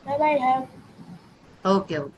Ma'am, I have. Okay, okay.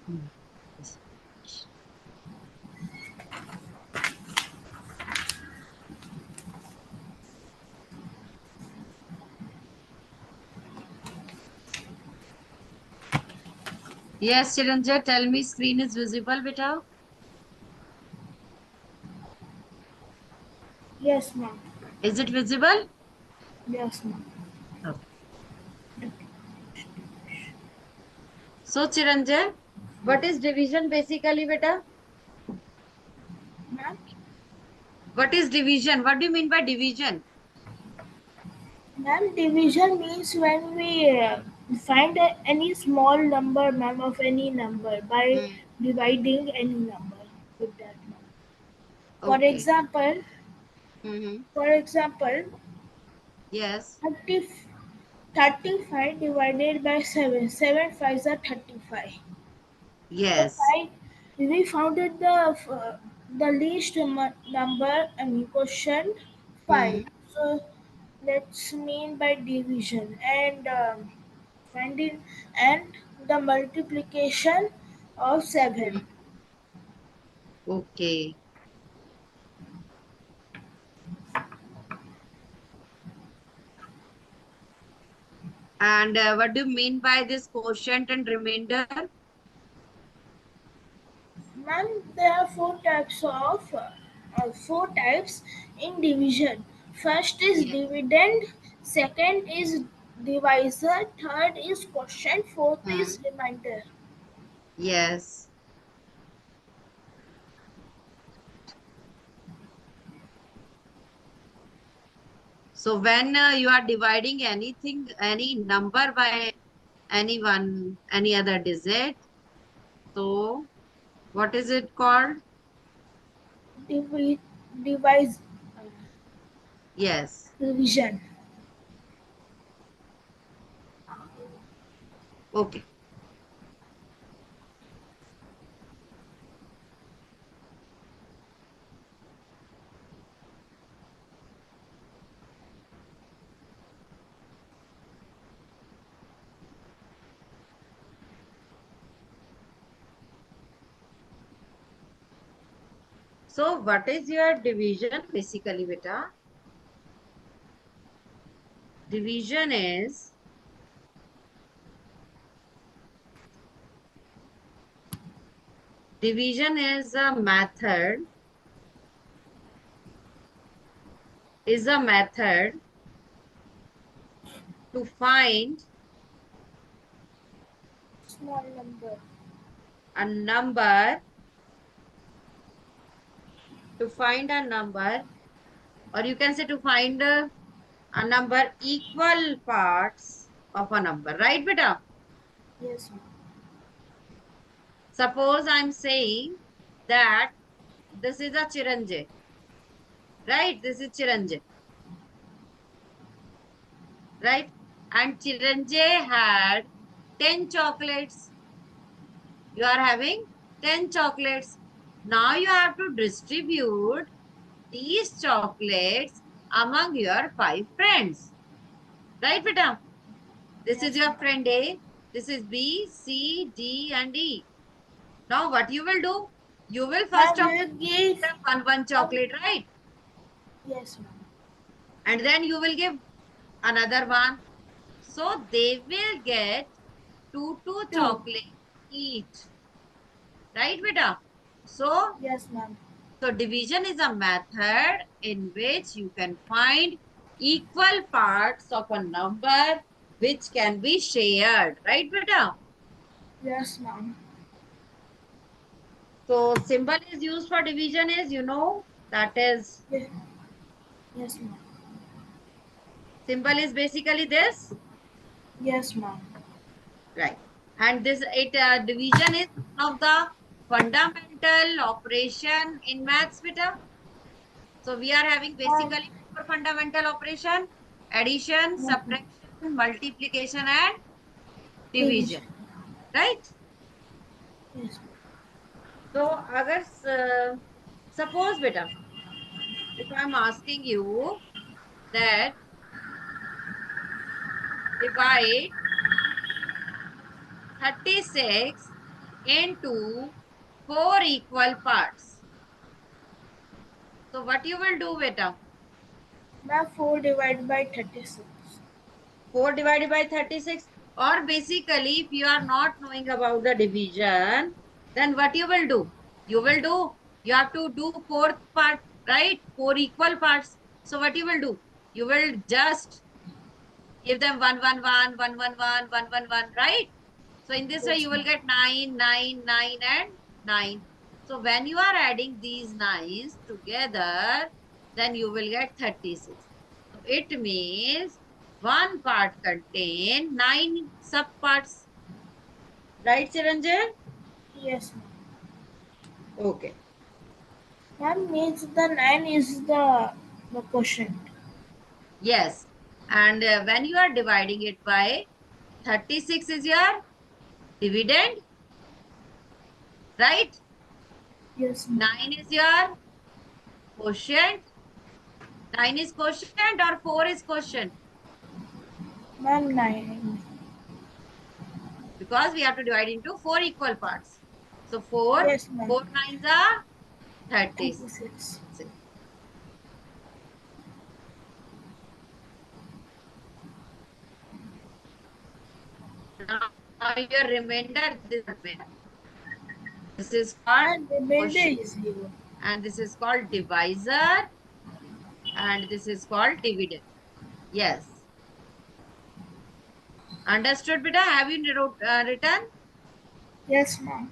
Hmm. Yes. Yes, Chiranjit, tell me screen is visible, beta? Yes, ma'am. Is it visible? Yes, ma'am. Okay. So, Chiranjit, what is division basically, beta? Ma'am, What is division? What do you mean by division? ma'am, division means when we find any small number, ma'am, of any number by Hmm. dividing any number with that. Ma'am. For Okay. example, Mm-hmm. for example, Yes. 30, 35 divided by 7. 7 fives are 35. So Yes. five, we found it the least number, I mean question 5. Hmm. So let's mean by division and finding and the multiplication of 7. Hmm. Okay. And what do you mean by this quotient and remainder? Ma'am, there are four types in division. First is Yes. dividend, second is divisor, third is quotient, fourth is Hmm. remainder. Yes. So when you are dividing anything, any number by any other digit, so what is it called? Divi- Devise Yes. division. Okay. So what is your division basically, beta? Division is a method to find Small number. a number, to find a number, or you can say to find a number equal parts of a number, right, beta? Yes, ma'am. Suppose I'm saying that this is a Chiranjit, right? This is Chiranjit, right? And Chiranjit had 10 chocolates. You are having 10 chocolates. Now you have to distribute these chocolates among your 5 friends. Right, beta? This is Yes, your ma'am. friend A. This is B, C, D, and E. Now what you will do? You will first Ma'am, of you give. all one Um, chocolate, right? yes, ma'am. And then you will give. another one. So they will get two Two. chocolate each. Right, beta? So, Yes, ma'am. so division is a method in which you can find equal parts of a number which can be shared. Right, beta? Yes, ma'am. So symbol is used for division is, that is, Yes, yes, ma'am. symbol is basically this. Yes, ma'am. Right. And this division is one of the fundamental operation in maths, beta. So we are having Ma'am. basically four fundamental operation: addition, Yes, subtraction, multiplication, and division. division. Right? Yes. So agar suppose beta, if I am asking you that divide 36 into four equal parts. So what you will do beta? Ma'am, 4 divided by 36. 4 divided by 36, or basically if you are not knowing about the division, then what you will do, you have to do fourth part, right? Four equal parts. So what you will do, you will just give them one, right? So in this way Yes, you will ma'am. get 9, 9, 9, and 9. So when you are adding these nines together, then you will get 36. So it means one part contain nine subparts. Right, Chiranjan? Yes, ma'am. Okay. Ma'am means the 9 is the quotient. Yes. And when you are dividing it by 36 is your dividend, right? Yes, ma'am. 9 is your quotient. 9 is quotient or 4 is quotient? Ma'am, 9. Because we have to divide into four equal parts. So 4, Yes, ma'am. 4 nines are 36. 36. Now your remainder, this is called And remainder quotient, is 0. and this is called divisor, and this is called dividend. Yes. Understood, beta? Have you written? Yes, ma'am.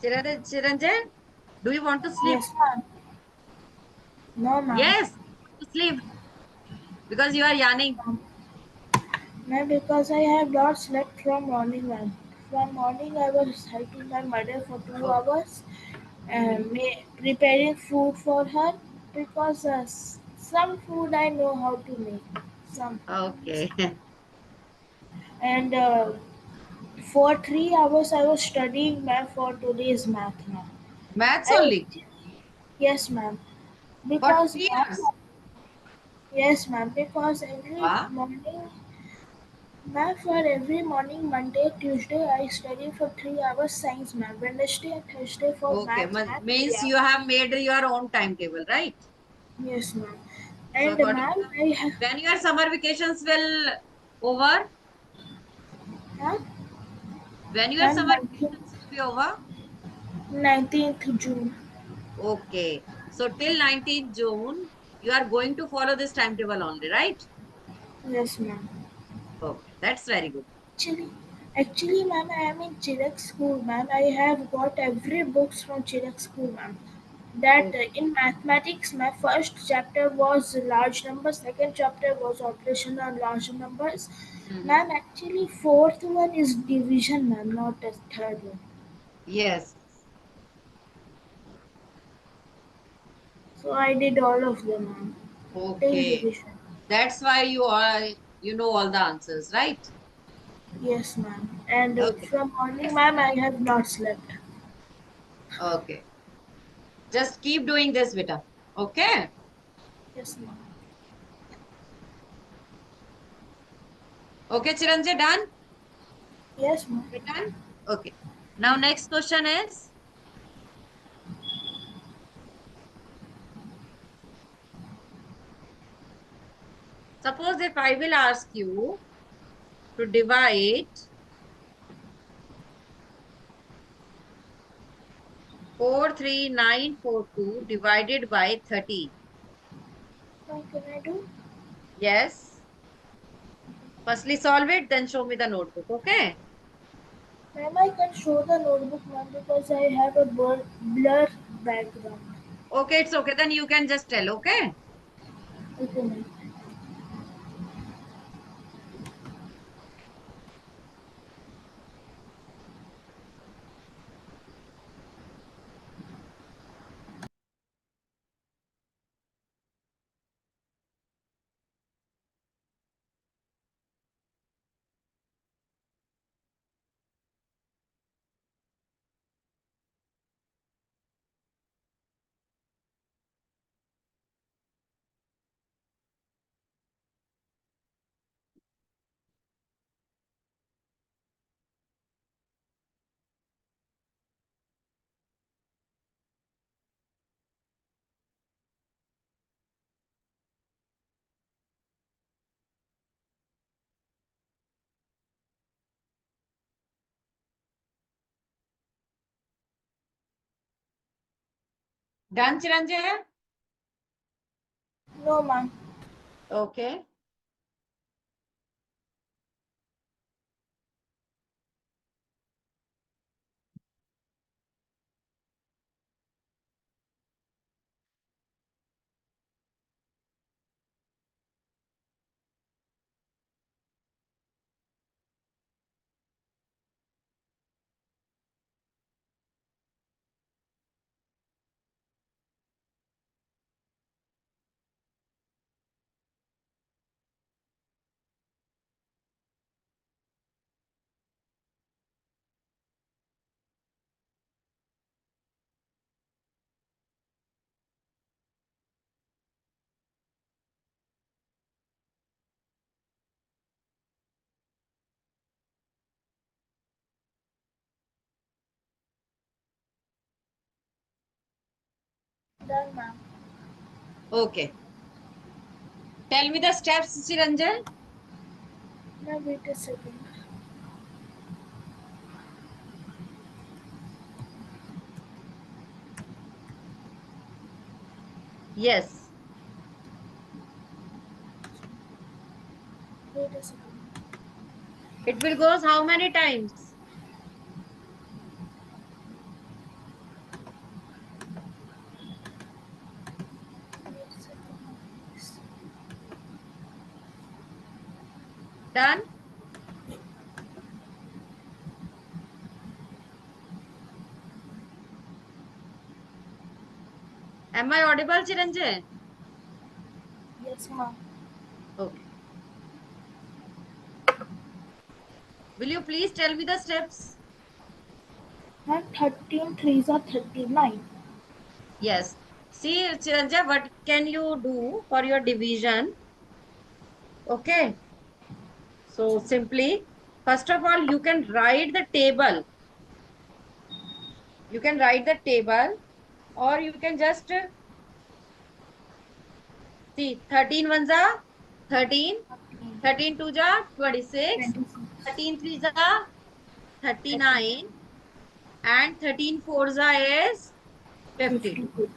Chiranjan, do you want to sleep? Yes, ma'am. No, ma'am. Yes, to sleep because you are yawning. Ma'am, because I have not slept from morning, ma'am. From morning, I was helping my mother for two Oh, hours mhm. and preparing food for her because some food I know how to make. Some. Okay. And for 3 hours, I was studying math for today's math, ma'am. Maths I only Yes, ma'am. for Because 3 hours. yes, ma'am. Because every Wow. morning, ma'am, for every morning, Monday, Tuesday, I study for 3 hours science, ma'am. Wednesday and Thursday for Okay, math, means yeah. you have made your own timetable, right? Yes, ma'am. So And according ma'am, to I have, when your summer vacations will over, huh? when your Ma'am, summer vacations will be over. 19th June. Okay, so till 19th June, you are going to follow this timetable only, right? Yes, ma'am. Okay, that's very good. Actually, actually, ma'am, I am in Chirag school, ma'am. I have got every books from Chirag school, ma'am. That Okay. in mathematics, my first chapter was large numbers, second chapter was operation on large numbers. Mhm. Ma'am, actually, fourth one is division, ma'am, not the third one. Yes. So I did all of them, ma'am, till Okay. division. That's why you know all the answers, right? Yes, ma'am. And Okay. from morning, Yes. ma'am, I have not slept. Okay. Just keep doing this, beta. Okay. Yes, ma'am. Okay, Chiranjit, done? Yes, ma'am. You done? Okay. Now next question is Suppose if I will ask you to divide 43942 divided by 30. Now can I do? Yes. Firstly solve it, then show me the notebook. Okay. Ma'am, I can show the notebook, ma'am, because I have a blur background. Okay, it's okay. Then you can just tell. Okay. Okay, ma'am. Done, Chiranjay? No, ma'am. Okay. Done, ma'am. Okay. Tell me the steps, Chiranjay. Now wait a second. Yes. Wait a second. It will goes how many times? Wait a second. Done? Am I audible, Chiranjay? Yes, ma'am. Okay. Will you please tell me the steps? Ma'am, 13 threes are 39. Yes. See, Chiranjay, what can you do for your division? Okay. So simply, first of all, you can write the table. You can write the table, or you can just see 13 ones are 13, 13, 13 twos are 26, 26, 13 threes are 39, 39, and 13 fours are is 52. 52.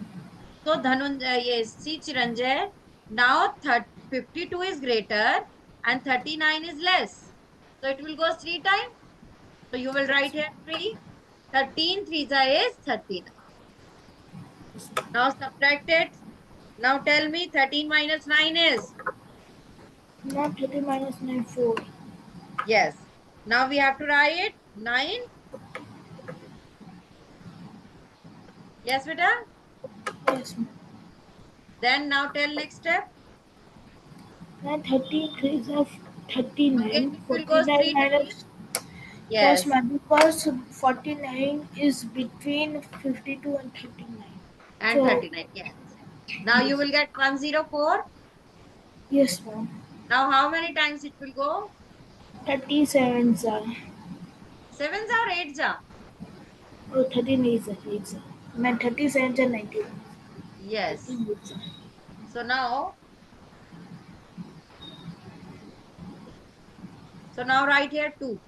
So Dhanunjay, yes, see Chiranjay, now 52 is greater and 39 is less. So it will go 3 times. So you will write Yes, here ma'am. 3. 13 threes are is 39. Now subtract it. Now tell me 13 minus 9 is. Now 30 minus 9, 4. Yes. Now we have to write 9. Yes, beta. Yes, ma'am. Then now tell next step. Now 13 threes are Again 39. it will go 49 3 times. minus. Yes, Yes. ma'am. Because 49 is between 52 and 39. And So, 39. Yes. Now you yes. will get 104. Yes, ma'am. Now how many times it will go? 37 are. 7s or 8s are? Oh, 13 is a. It's a. Man, 37 are 91. Yes. 13 is a. So now So now write here 2.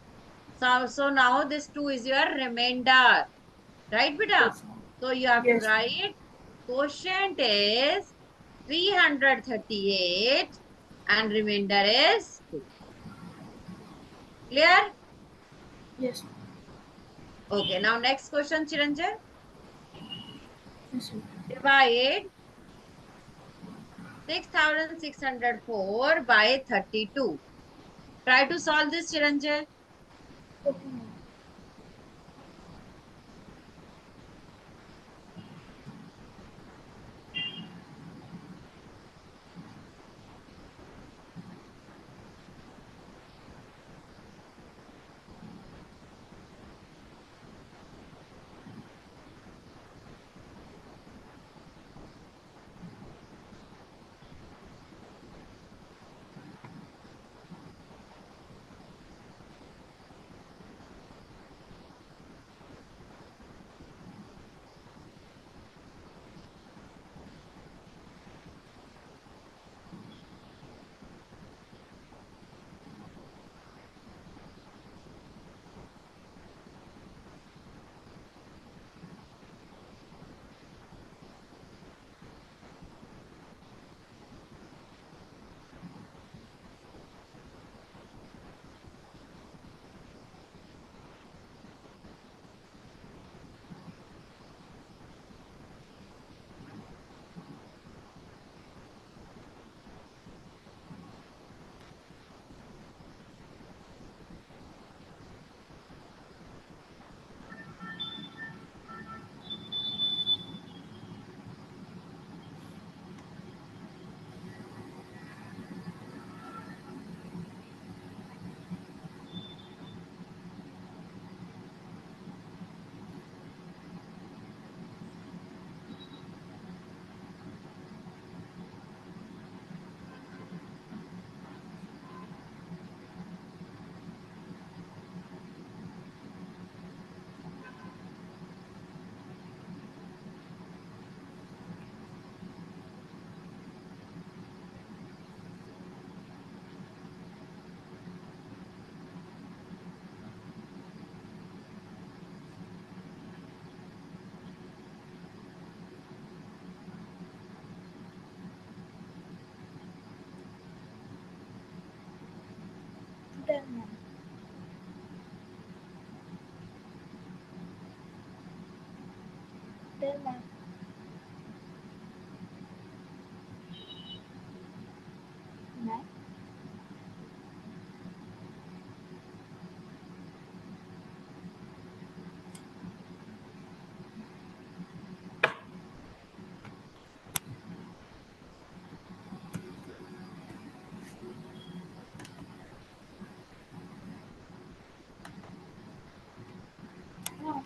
So now this 2 is your remainder. Right, beta? Yes, ma'am. So you have to Yes, ma'am. write quotient is 338 and remainder is 2. Clear? Yes, Okay, now next question, Chiranjan. yes, ma'am. Divide 6604 by 32. Try to solve this, Chiranjan. Okay, ma'am. Done, ma'am. Done, ma'am. Ma'am. Ma'am.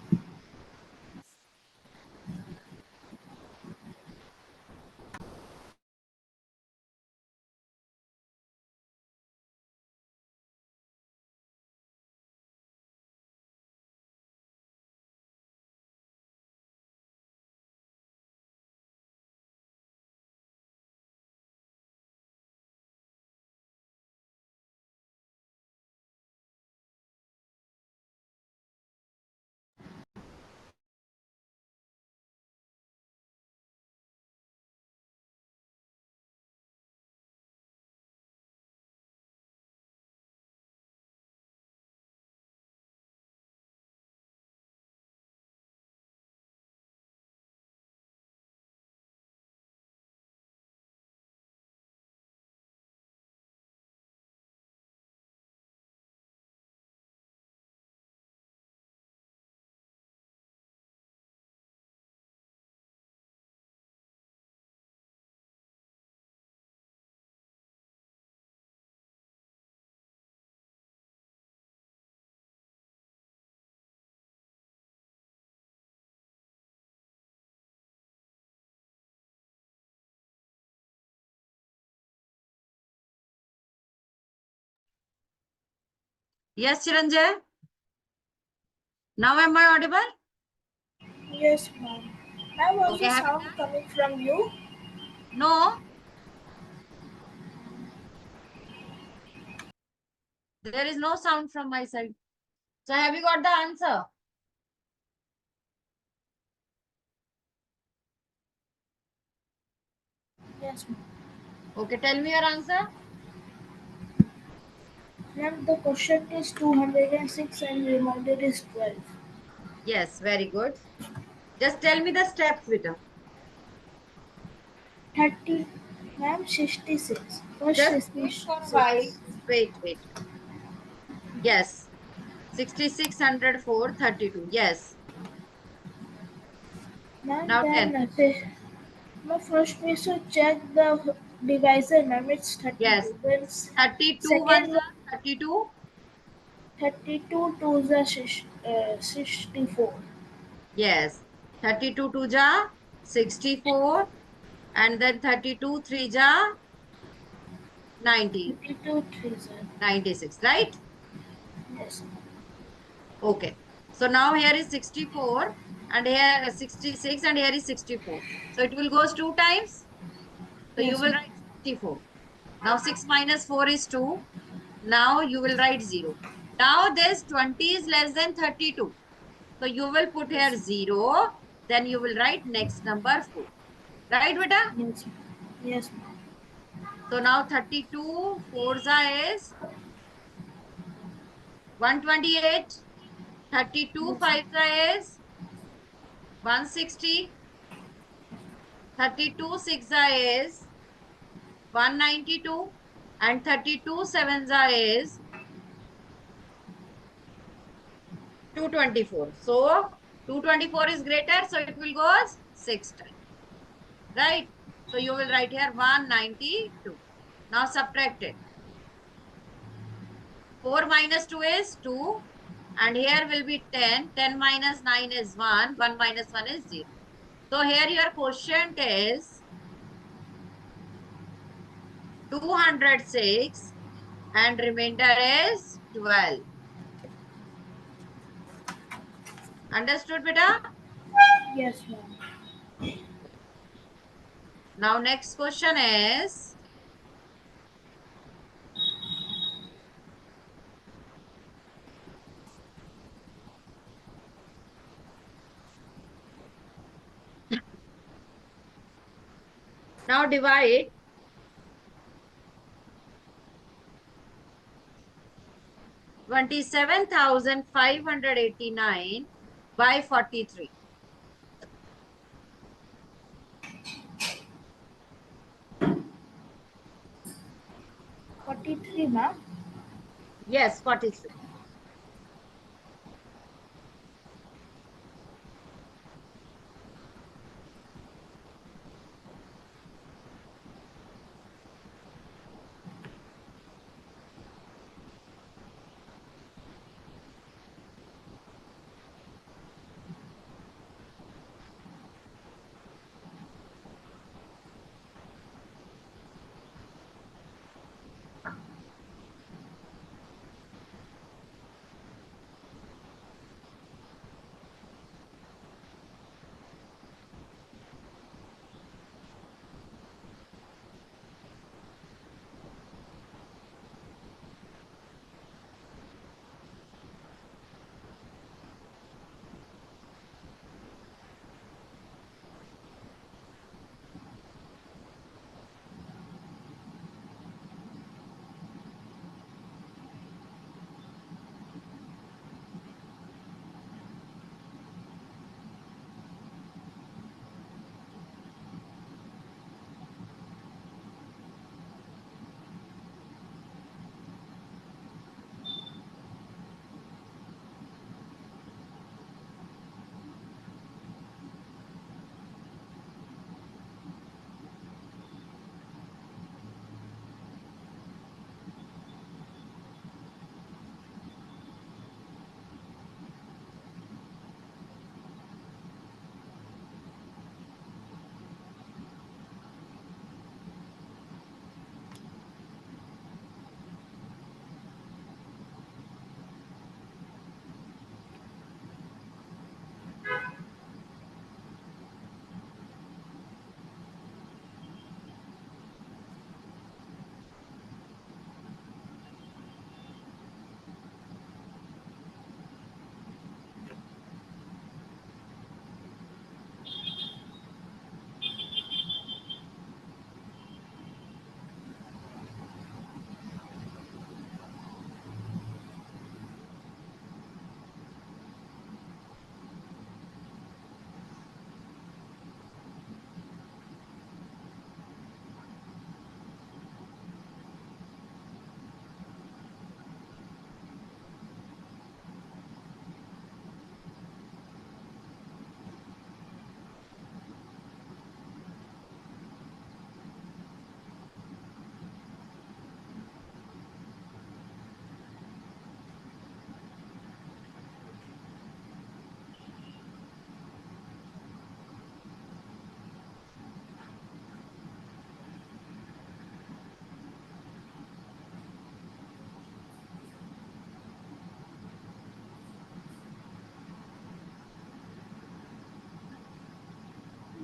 Yes, Chiranjan. Now am I audible? Yes, ma'am. Ma'am, was Okay, the have you sound done? coming from you? No, There is no sound from my side. So have you got the answer? Yes, ma'am. Okay, tell me your answer. Ma'am, the question is 206 and remainder is 12. Yes, very good. Just tell me the steps, Vita. 30, ma'am, 66. First Just wait for a 66. while. Wait. Yes. 6604 32. Yes. Ma'am, Now then 10. no, first we should check the divisor, ma'am. It's Yes. 32. Then 32 ones second one, are 32. 32 to the 64. Yes. 32 2 ja 64. And then 32 3 ja 90. 32 3 sir. 96. Right? Yes, ma'am. Okay. So now here is 64 and here 66 and here is 64. So it will goes two times. So you Yes, will ma'am. write 64. Now 6 minus 4 is 2. Now you will write 0. Now this 20 is less than 32. So you will put here Yes, 0. Then you will write next number 4. Right, beta? yes, ma'am. Yes, ma'am. So now 32 4 is 128. 32 Yes, 5 is 160. 32 6 is 192. And 32 7 is 224. So 224 is greater, so it will go as 6 times. Right? So you will write here 192. Now subtract it. 4 minus 2 is 2. And here will be 10. 10 minus 9 is 1. 1 minus 1 is 0. So here your quotient is 206 and remainder is 12. Understood, beta? yes, ma'am. Now next question is, now divide 27,589 by 43. 43, ma'am. Yes, 43.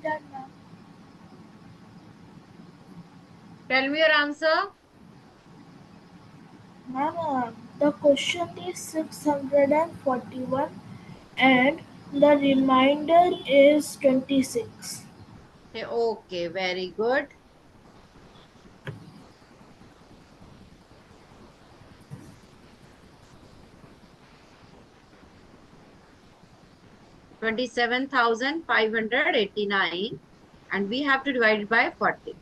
Done, ma'am. Tell me your answer. Ma'am, the question is 641 and the remainder is 26. Okay, very good. $27,589 and we have to divide it by 40.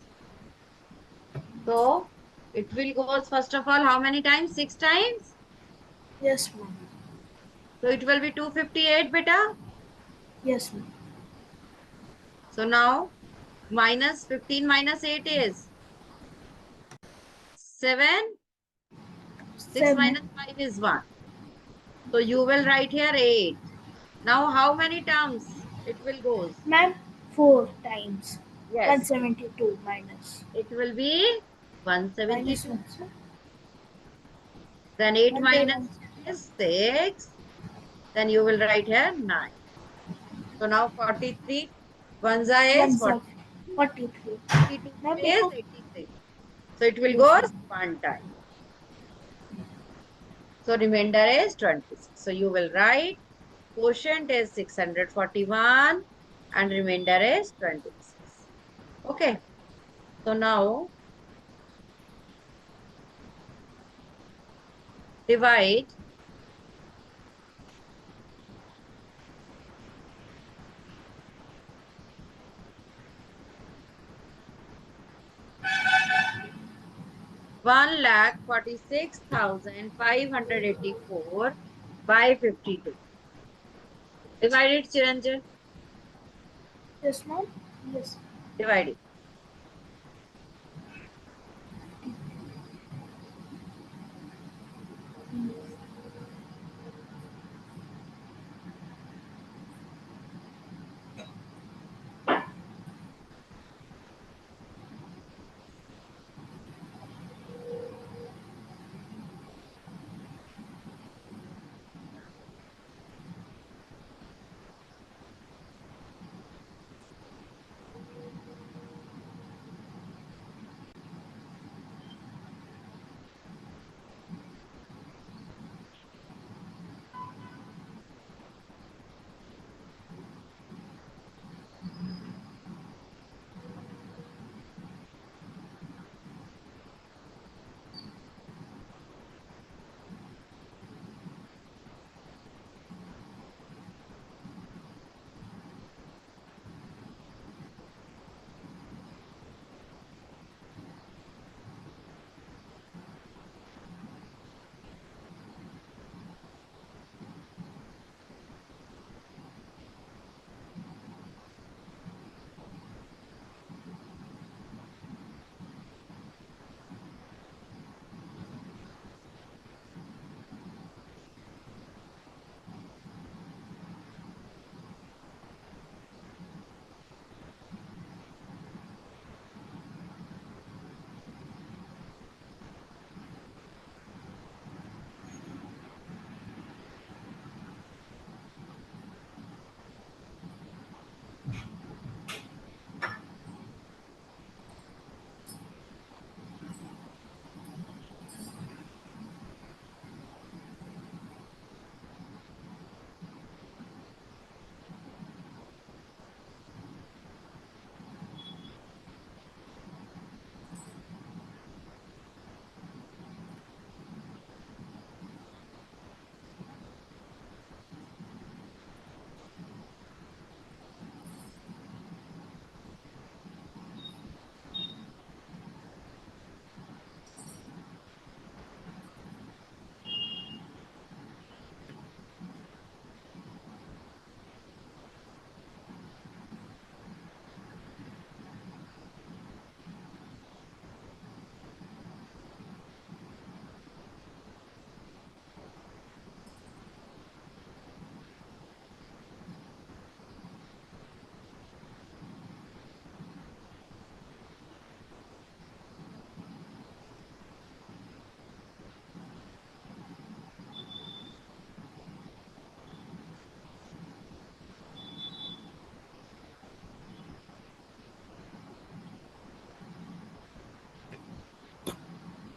So it will go first of all how many times? 6 times. Yes, ma'am. So it will be 258 beta. Yes, ma'am. So now minus 15 minus 8 is 7. 6 7. minus 5 is 1. So you will write here 8. Now how many terms it will goes? Ma'am, 4 times Yes, 172 minus. it will be Minus 172. 1, sir. Then 8 1 day minus 1. 6 is 6. Then you will write here 9. So now 43. Vanza is 1 sir. 43. 43. 42 Ma'am, is देखो. 86. So it will Yes, go ma'am. one time. So remainder is 26. So you will write quotient is 641 and remainder is 26. Okay. So now divide 1,46,584 by 52. Divide it, Chiranjan. Yes, ma'am. Yes. Divide it.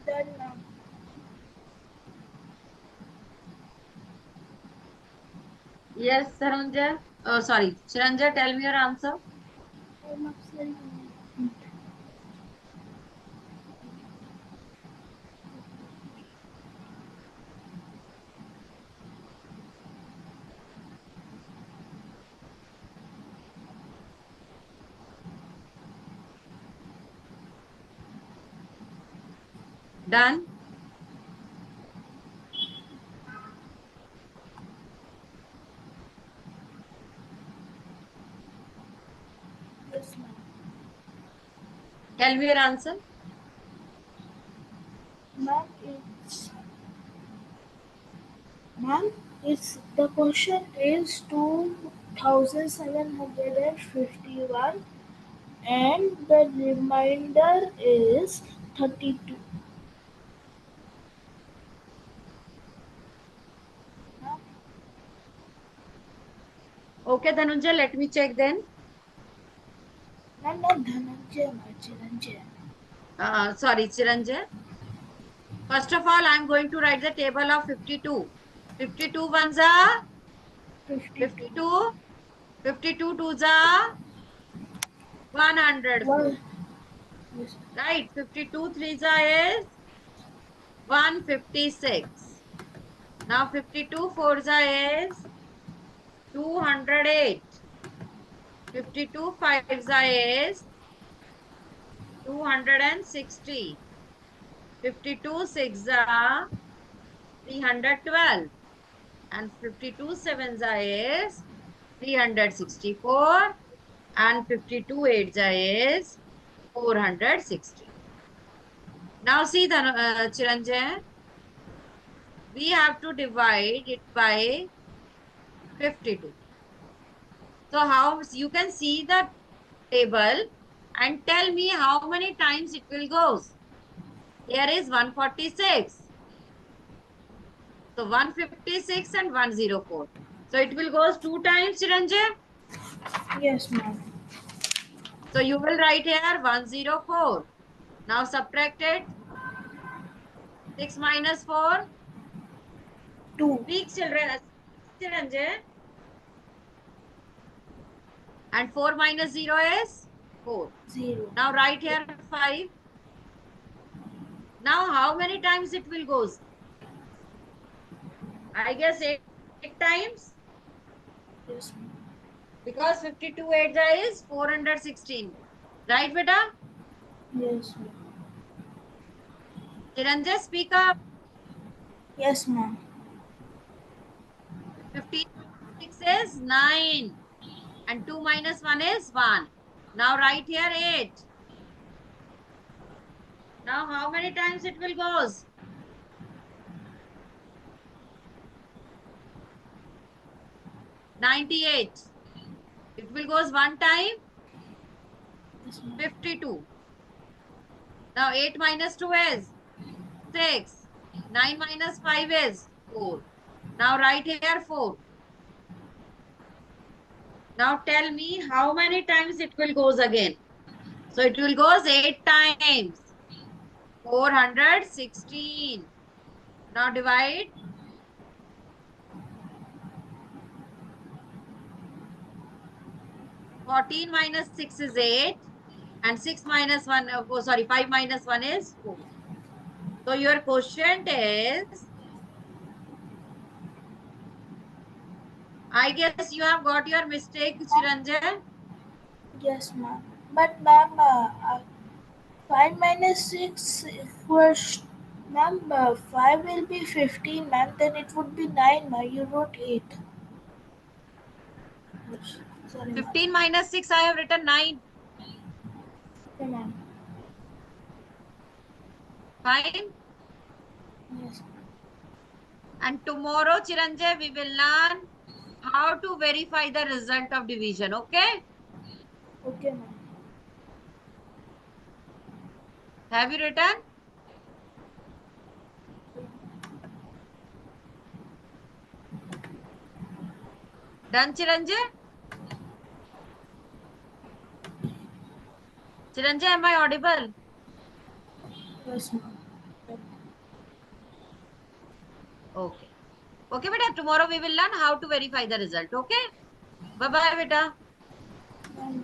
Done, ma'am. Yes, Saranja. Oh, sorry. Chiranja, tell me your answer. I'm upsetting you. Done. Yes, ma'am. Tell me your answer. Ma'am, ma'am, it's the question is 2751 and the remainder is 32. Ma'am, Okay, Dhanunjay, let me check then. ma'am, not Dhananjay, ma'am, Chiranjay. Sorry, Chiranja. First of all, I'm going to write the table of 52. 52 ones are 52. 52. 52 twos are 104. One. Yes, Right? 52 threes are is 156. Now 52 fours are is 208. 52 fives are is 260. 52 six are 312. And 52 sevens are is 364. And 52 eights are is 460. Now see the Chiranjan, we have to divide it by 52. So how you can see the table and tell me how many times it will goes. Here is 146. So 156 and 104. So it will goes two times, Chiranjan. yes, ma'am. So you will write here 104. Now subtract it. 6 minus 4. 2. Weak children, Chiranjan. And 4 minus 0 is 4. 0. Now write here 5. Now how many times it will goes? I guess 8 times. Yes, ma'am. Because 52 8 is 416. Right, beta? Yes, ma'am. Chiranjan, speak up. Yes, ma'am. 15 6 is 9. And 2 minus 1 is 1. Now write here 8. Now how many times it will goes? 98. It will goes one time. Yes, ma'am. 52. Now 8 minus 2 is 6. 9 minus 5 is 4. Now write here 4. Now tell me how many times it will goes again. So it will goes 8 times. 416. Now divide. 14 minus 6 is 8. And 6 minus 1, oh, sorry, 5 minus 1 is 4. So your quotient is, I guess you have got your mistake, Chiranjan. Yes, ma'am. But, ma'am, 5 minus 6 equals, ma'am, 5 will be 15, ma'am. Then it would be 9, ma'am. You wrote 8. Yes. Sorry, ma'am. 15 minus 6, I have written 9. Okay, ma'am. Fine. Yes. And tomorrow, Chiranjan, we will learn how to verify the result of division. Okay? Okay, ma'am. Have you written? Done, Chiranjan? Chiranjan, am I audible? Yes, ma'am. Okay. Okay, beta. Tomorrow we will learn how to verify the result. Okay. Bye bye, beta. Bye.